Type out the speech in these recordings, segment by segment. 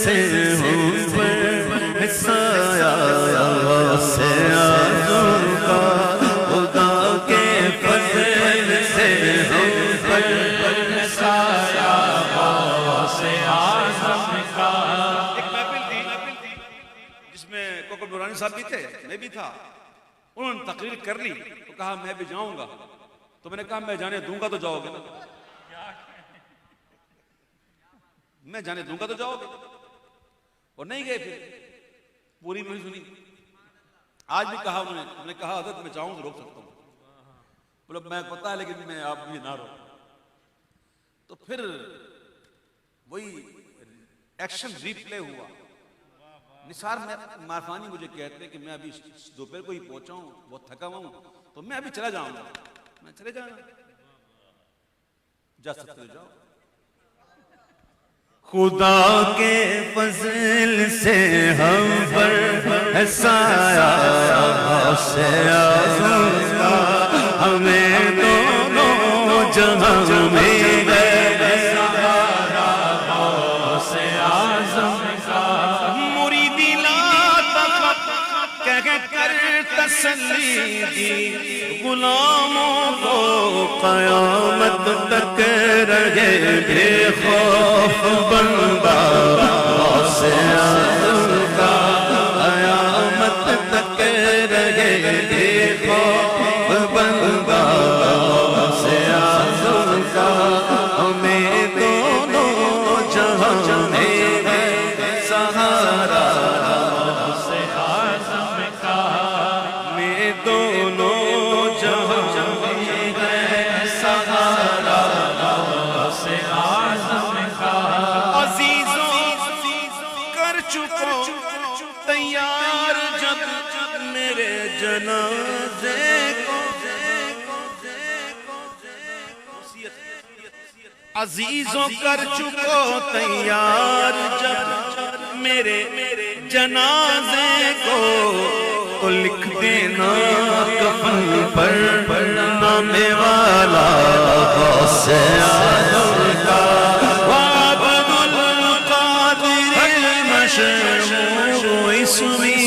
से हूँ पर साया से आज़म का, खुदा के फज़ल से हूँ पर साया से आज़म का। एक महफिल थी जिसमें कोकड़ दुरानी साहब भी थे, मैं भी था। उन्होंने तकरीर कर ली तो कहा मैं भी जाऊंगा, तो मैंने कहा मैं जाने दूंगा तो जाओगे ना, मैं जाने दूंगा तो जाओगे, और नहीं गए। फिर पूरी नहीं सुनी। आज भी कहा उन्होंने, मैंने कहा हज़रत मैं चाहूं तो रोक सकता हूं, बोला मैं पता है लेकिन मैं आप भी ना रोक। तो फिर वही एक्शन रिप्ले हुआ। निसार मारफानी मुझे कहते हैं कि मैं अभी दोपहर को ही पहुंचा हूं, बहुत थका हुआ हूं, तो मैं अभी चला जाऊंगा। मैं चले जाना, जा सकते हो जाओ। खुदा के फज़ल से हम पर साया से आज़म का, हमें दोनों जहां में गए सहारा से आज़म का। मुरीदी लाता कह कर तसल्ली दी गुलामों को, क़यामत तक रहे बेखौफ बंदा से आज़म का, क़यामत तक रहे बेखौफ बंदा से आज़म का। हमें दोनों जहां में है सहारा से आज़म का, मैं दोनों जहां में है सहारा से आज़म का। अज़ीज़ों कर चुको तैयार जब मेरे जनाज़े को, अज़ीज़ों कर चुको तैयार जब मेरे जनाज़े को, तो लिख देना कफ़न पर नामे वाला से आज़म का। अब्दुल कादिर मशहूर इसमी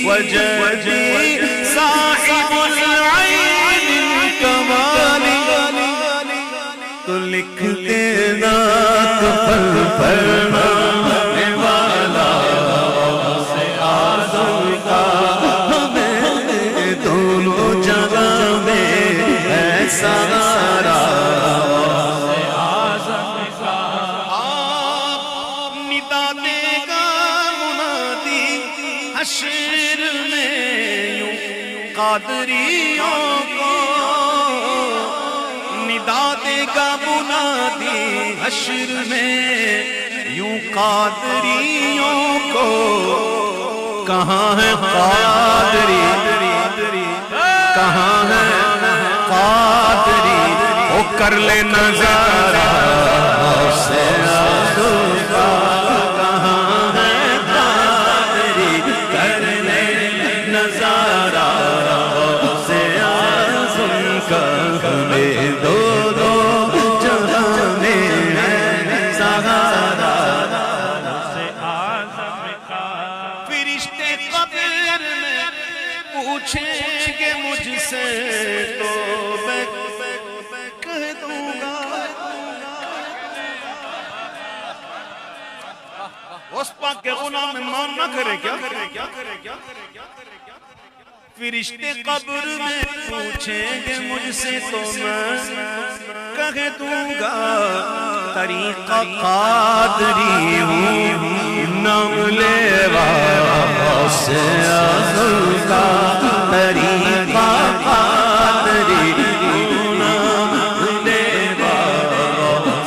वजदी साहिबुल ऐन कमाली, तो लिख देना कफ़न पर नामे वाला से आज़म का। हमें दोनों जगह में है सहारा से आज़म का। आप निदा देगा मुनादी हश्र में यूं कादरियों को, निदा देगा मुनादी हश्र में यूं कादरियों को। कहाँ है कादरी, कहाँ है कादरी, वो कर ले नज़ारा से आज़म का। कहाँ है कादरी, कर ले नज़ारा से आज़म का। हमें दो दो जहां में है सहारा से आज़म का। फरिश्ते कब्र में पूछेंगे मुझसे तो मैं कह दूंगा, उस पाक के गुनाह में मान ना करे क्या करे क्या करे क्या करे क्या करे क्या। फरिश्ते कब्र में पूछेंगे मुझसे तो मैं कह दूंगा, तरीक़ा कादरी हूँ नाम लेवा से आज़म का। तरीक़ा कादरी हूँ नाम लेवा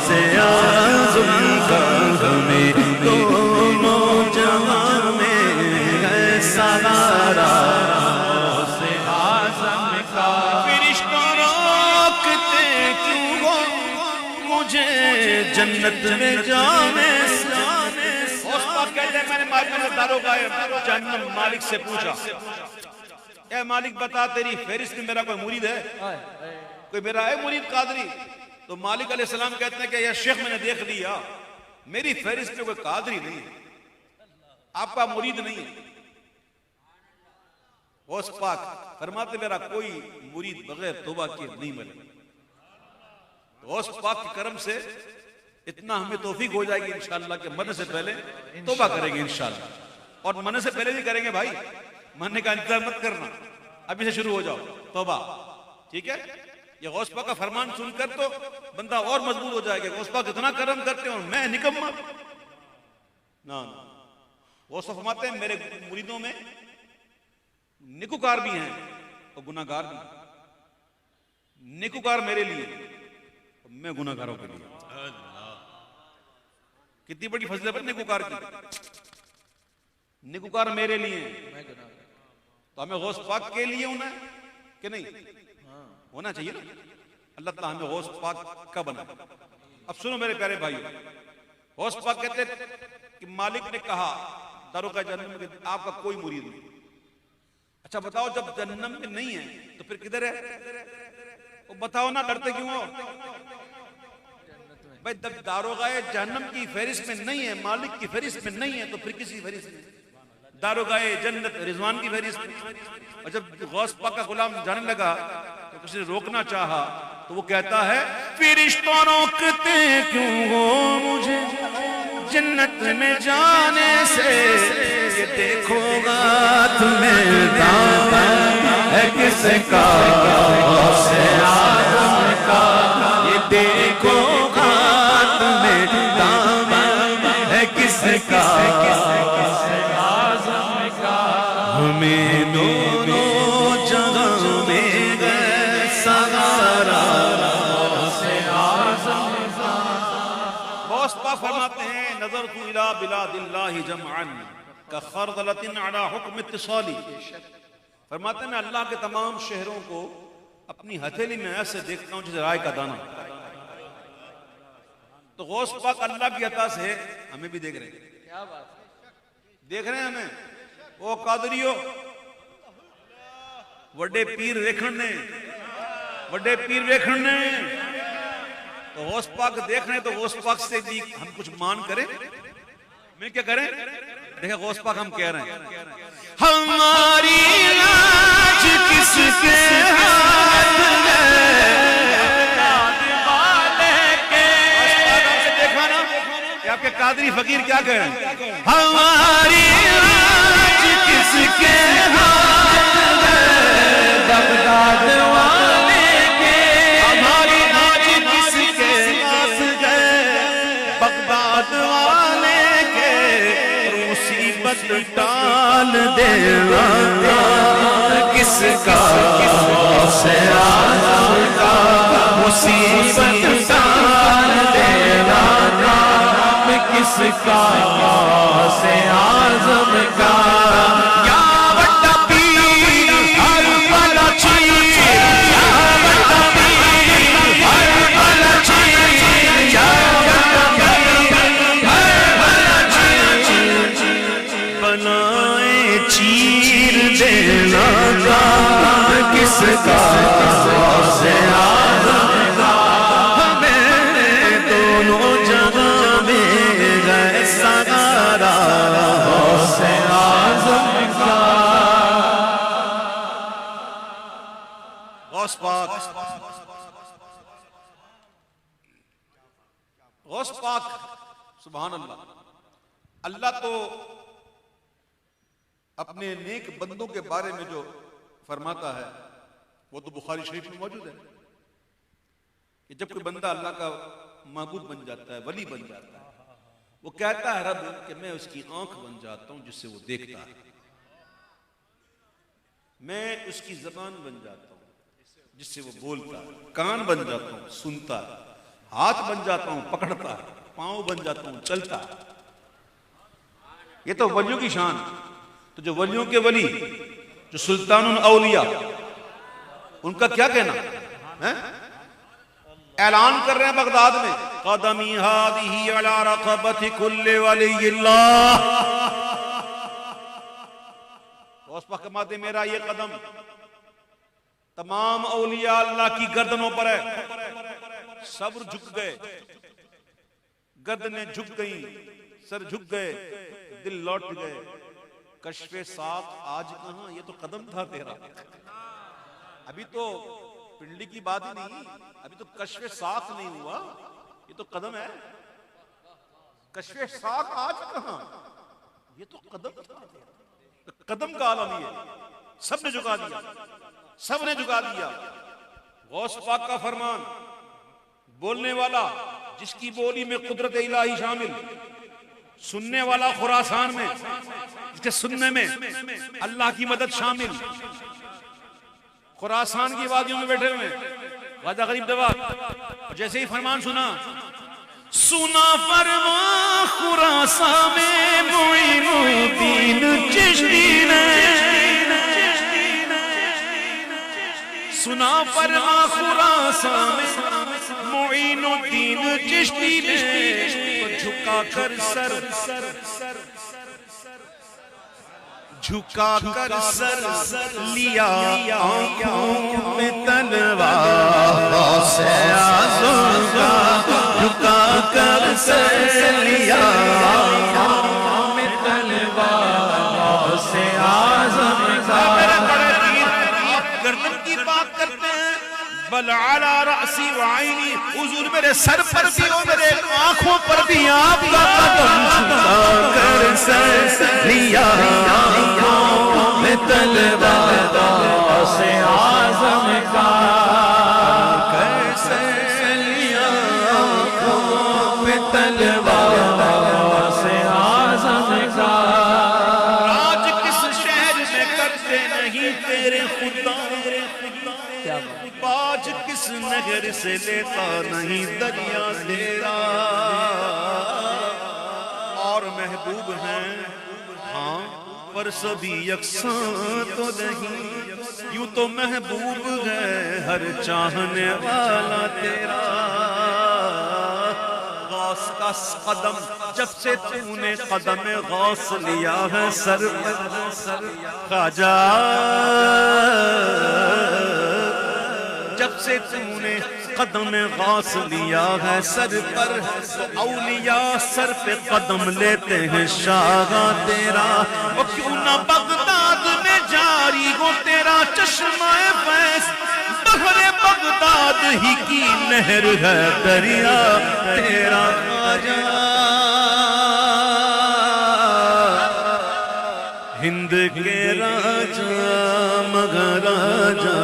से आज़म का। हमें दोनों जहां में है सहारा से आज़म का। फरिश्ते रोकते क्यों हो मुझे जन्नत में जाने से। कहते मैंने जहन्नम मालिक से पूछा, ए मालिक बता तेरी फहरिस्त में मेरा कोई मुरीद है, कोई मेरा है मुरीद कादरी? तो मालिक अलैहिस्सलाम कहते हैं कि या शेख मैंने देख लिया मेरी फहरिस्त में कोई कादरी नहीं है, आपका मुरीद नहीं है। गौस पाक फरमाते मेरा कोई मुरीद बगैर तौबा किए नहीं मिले। गौस पाक के करम से इतना हमें तौफीक हो जाएगी इंशाअल्लाह कि मरने से पहले तौबा करेंगे इंशाअल्लाह, और मरने से पहले भी करेंगे भाई, मरने का इंतजार मत करना, अभी से शुरू हो जाओ तौबा, ठीक है। ये गौस पाक का फरमान सुनकर तो बंदा और मजबूत हो जाएगा। गौस पाक इतना करम करते हैं और मैं निकम्मा ना। गौस पाक फरमाते हैं मेरे मुरीदों में नेकुकार भी हैं और गुनाहगार भी हैं। नेकुकार मेरे लिए, मैं गुनाहगारों के लिए। कितनी बड़ी फजीलत है नेकुकार की। नेकुकार मेरे लिए, तो हमें गौस पाक के लिए होना है कि नहीं? होना चाहिए ना। अल्लाह ताला हमें गौस पाक का बना। अब सुनो मेरे प्यारे भाइयों, गौस पाक कहते कि मालिक ने कहा दारोगा जहन्नम में आपका कोई मुरीद नहीं। अच्छा बताओ, जब जहन्नम में नहीं है तो फिर किधर है? वो बताओ ना, डरते क्यों हो भाई? जब दारोगा जहन्नम की फहरिस्त में नहीं है, मालिक की फहरिस्त में नहीं है, तो फिर किसी फहरिस्त में? दारोगाए जन्नत रिजवान की फहरिस्त में। और जब गौस पाक का गुलाम जाने लगा तो किसी ने रोकना चाहा तो वो कहता है फरिश्तों रोकते क्यों हो मुझे जन्नत में जाने से, ये देखोगा तुम्हें दामन है किसका से आदम का, ये देखोगा तुम्हें दामन है किसका हमें दोनों जगह में गए सहारा से आज़म का। गौस पाक फरमाते हैं नजर तू इला बिलादिल्लाहि जमअन का खरदलतिन अला हुक्म इत्तिसाली। फरमाते हैं मैं अल्लाह के तमाम शहरों को अपनी हथेली में ऐसे देखता हूं जैसे राय का दाना। तो गौस पाक अल्लाह की अता से हमें भी देख रहे हैं। क्या बात, देख रहे हैं हमें। ओ कादरियो वड्डे पीर वेखने, वड्डे पीर वेखने, तो गौस पाक देख रहे हैं, तो गौस पाक से भी हम कुछ मान करें। मैं क्या करें? देखिए गौस पाक हम कह रहे हैं हमारी लाज किसके हाथ में, देखा ना आपके कादरी फकीर क्या कह रहे हैं? हमारी किसके हाथ में, बगदाद वाले के, हमारी नाज किसके हाथ गए, बगदाद वाले के, मुसीबत टाल देना किसका से आज़म का, मुसीबत टाल देना किसका से आज़म का। किसका से आज़म का, हमें दोनों जगह में गए सहारा से आज़म का। गौस पाक, गौस पाक सुभान अल्लाह। अल्लाह तो अपने नेक बंदों के बारे में जो फरमाता है वो तो बुखारी शरीफ में मौजूद है कि जब कोई बंदा अल्लाह का महबूब बन जाता है, वली बन जाता है, वो कहता है रब कि मैं उसकी आंख बन जाता हूं जिससे वो देखता है, मैं उसकी जबान बन जाता हूं जिससे वो बोलता है, कान बन जाता हूं सुनता है, हाथ बन जाता हूं पकड़ता है, पांव बन जाता हूं चलता है। ये तो वलियों की शान। तो जो वलियों के वली, जो सुल्तानुल औलिया, उनका क्या कहना है? ऐलान कर रहे हैं बगदाद में कदमी हादिही अला रक़बति कुल्ली वलिय्यिल्लाह, उस वक्त माते मेरा ये कदम तमाम औलिया अल्लाह की गर्दनों पर है। सब्र झुक गए, गर्दनें झुक गई, सर झुक गए, दिल लौट गए, कश्फे साख आज कहां, ये तो कदम था तेरा। अभी तो पिंडली की बात ही नहीं, अभी तो कश्फे साख नहीं हुआ, ये तो कदम है। कश्फे साख आज कहां, ये तो कदम था। तो कदम का आलम ये, सबने झुका दिया, सबने झुका दिया। गौस पाक का फरमान, बोलने वाला जिसकी बोली में कुदरत इलाही शामिल, सुनने वाला खुरासान में जिसके सुनने में अल्लाह की मदद शामिल। खुरासान की वादियों में बैठे हुए ख्वाजा गरीब नवाज, जैसे ही फरमान सुना, सुना फरमान खुरासा में मोइनुद्दीन चिश्ती ने, सुना फरमान खुरासा में मोइनुद्दीन चिश्ती ने, झुका कर सर, झुका कर सर लिया आंखों में तलवार से आज़म का, झुका कर सर लिया आंखों में तलवार से आज़म का। गर्दन की बात करते हैं, बल अला रअसी व आईनी, हुजूर मेरे सर पर भी और मेरे आंखों पर भी आपका कदम, झुका कर सर लिया आंखों में तलवार से आज़म का, कैसे लिया आंखों में तलवार से आज़म का। आज किस शहर में करते नहीं तेरे खुदा, आज किस नगर से लेता नहीं दरिया तेरा। और महबूब हैं हाँ, पर सभी यकसां तो नहीं, यूं तो महबूब है हर चाहने वाला तेरा। गौस का कदम, जब से तूने कदम गौस लिया है सर पर ख्वाजा, जब से तूने कदम गौस लिया है सर पर, औलिया सर पे कदम लेते हैं शाह तेरा। और क्यों ना बगदाद में जारी हो तेरा चश्मा फैज़, बहरे बगदाद ही की नहर है दरिया तेरा ख्वाजा। हिंद के राजा मगराजा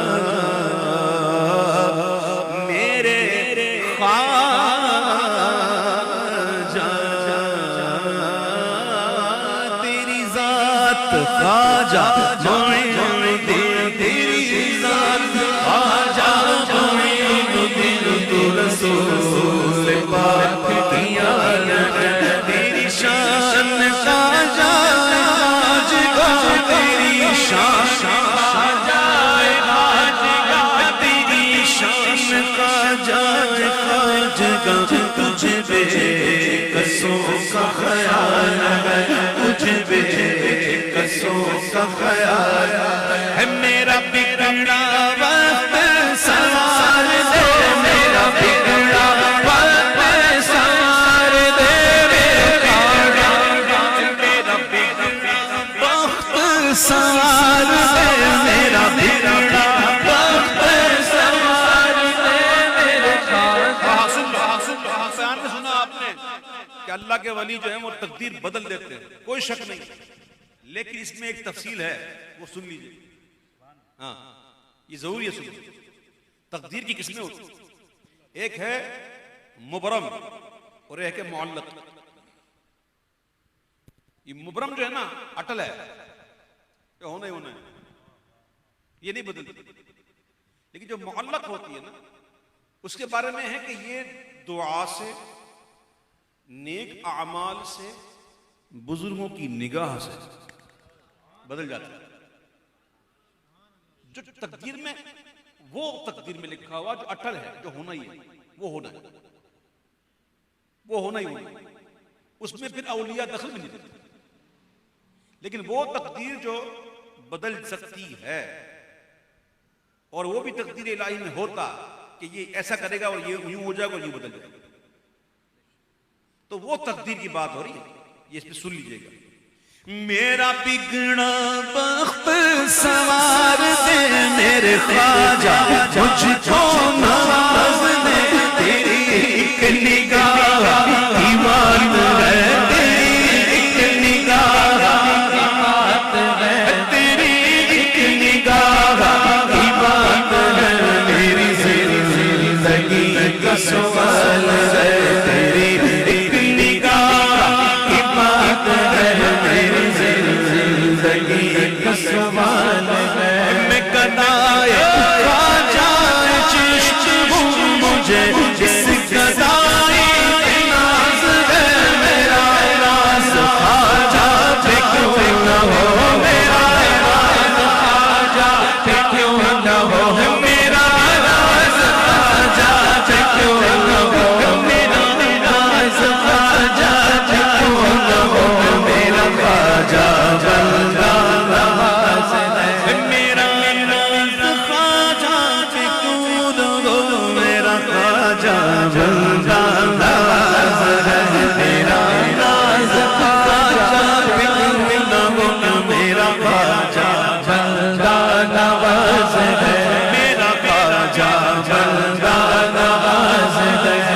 ख्वाजा मोइनुद्दीन, तेरी जात ख्वाजा मोइनुद्दीन, तू रसूल पाक की आलत, तेरी शान ख्वाजा आज का, तेरी शान ख्वाजा आज का, तेरी शान ख्वाजा आज का। तुझे बेकसों का ख्याल है, तुझे बेकसों का ख्याल है, मेरा बिगड़ा वक्त संवार दे, मेरा बिगड़ा वक्त संवार दे, मेरा बिगड़ा वक्त संवार दे, मेरा बिगड़ा वक्त संवार दे, मेरे बयान में सुना आपने कि अल्लाह के वली जो है वो तकदीर बदल देते हैं, कोई शक नहीं, लेकिन इसमें एक तफसील है, वो सुन लीजिए। हाँ, ये जरूरी है सुनिए। तकदीर की किस्में होती, एक है मुबरम और एक है मुअल्लक। ये मुबरम जो है ना अटल है, ये होना ही होना है, ये नहीं बदलती। लेकिन जो मुअल्लक होती है ना, उसके बारे में है कि ये दुआ से, नेक आमाल से, बुजुर्गों की निगाह से बदल जाता है। जो तकदीर में, वो तकदीर में लिखा हुआ जो अटल है, जो होना ही है वो होना है, वो होना ही होना है, उसमें फिर औलिया दखल भी नहीं देते। लेकिन वो तकदीर जो बदल सकती है, और वो भी तकदीर इलाही में होता कि ये ऐसा करेगा और ये यूं हो जाएगा और यूं बदल जाएगा। तो वो तकदीर की बात हो रही है, ये इसमें सुन लीजिएगा। मेरा बिगड़ा बख्त सवार दे मेरे ख्वाजा, मुझको नवाज दे, तेरी एक निगाह की बात है, तेरी एक निगाह की बात है, तेरी एक निगाह की बात है, मेरी जिंदगी का सवाल है, तेरी एक निगाह की बात है, मेरी जिंदगी का सवाल है। मैं कदाए ख्वाजा चिश्त हूँ, मुझे जिस कदाई नाज है, मेरा नाज ख्वाजा पे क्यों न हो, मेरा नाज ख्वाजा पे क्यों न हो, मेरा नाज ख्वाजा पे क्यों न हो, मेरा नाज ख्वाजा पे क्यों न हो, मेरा ख्वाजा बंदा नवाज है, मेरा नाज ख्वाजा पे क्यों न हो, मेरा ख्वाजा बंदा नवाज है, मेरा नाज ख्वाजा पे क्यों न हो, मेरा ख्वाजा बंदा नवाज है, मेरा ख्वाजा बंदा नवाज है।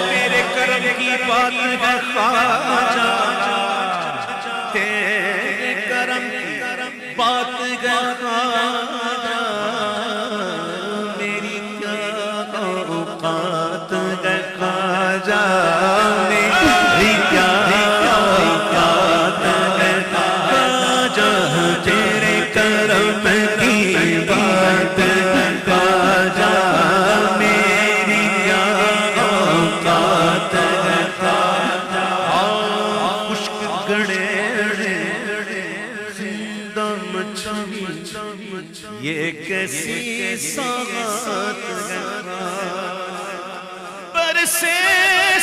मेरे करम की बात है ख्वाजा, तेरे करम की बात है ख्वाजा, मेरी क्या औकात है ख्वाजा, मेरी क्या औकात है ख्वाजा, तेरे करम की बात है ख्वाजा, मेरी क्या औकात है ख्वाजा। खुश्क गड़े जिंदा मछली, ये कैसी सात है, बरसे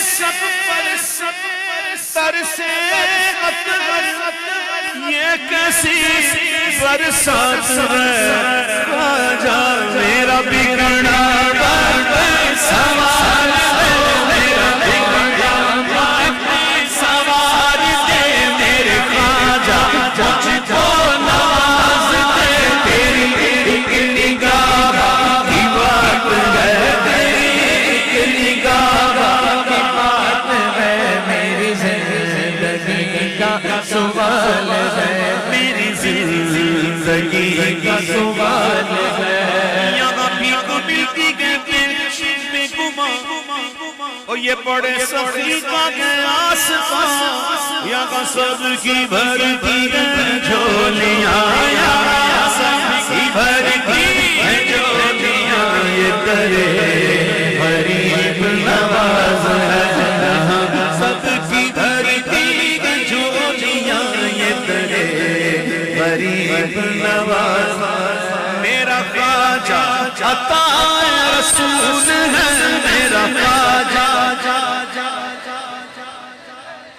सब पर सब तरसे अतवर, ये कैसी बरसात है ख्वाजा, मेरा बिगड़ा बख्त सवार दे, मेरा बिगड़ा बख्त सवार दे, मेरे ख्वाजा मुझको नवाज दे, तेरी एक निगाह की बात है, तेरी एक निगाह की बात है, मेरी जिंदगी का सवाल है, मेरी जिंदगी का सवाल है। यहाँ भी को मिलती कहते बेगुमा, और ये बड़े सखी का आस पास, यहाँ सबकी भरती है झोलियाँ, यहाँ सबकी भरती है झोलियाँ, ये करे गरीब नवाज है, यहाँ सबकी भरती है झोलियाँ, ये करे गरीब नवाज। मेरा ख्वाजा अताए रसूल है, मेरा ख्वाजा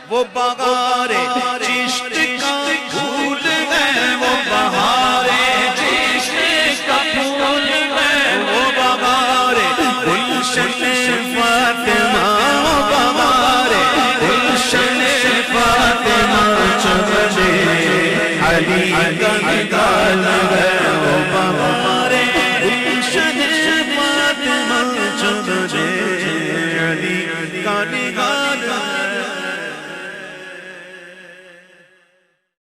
वो बागारे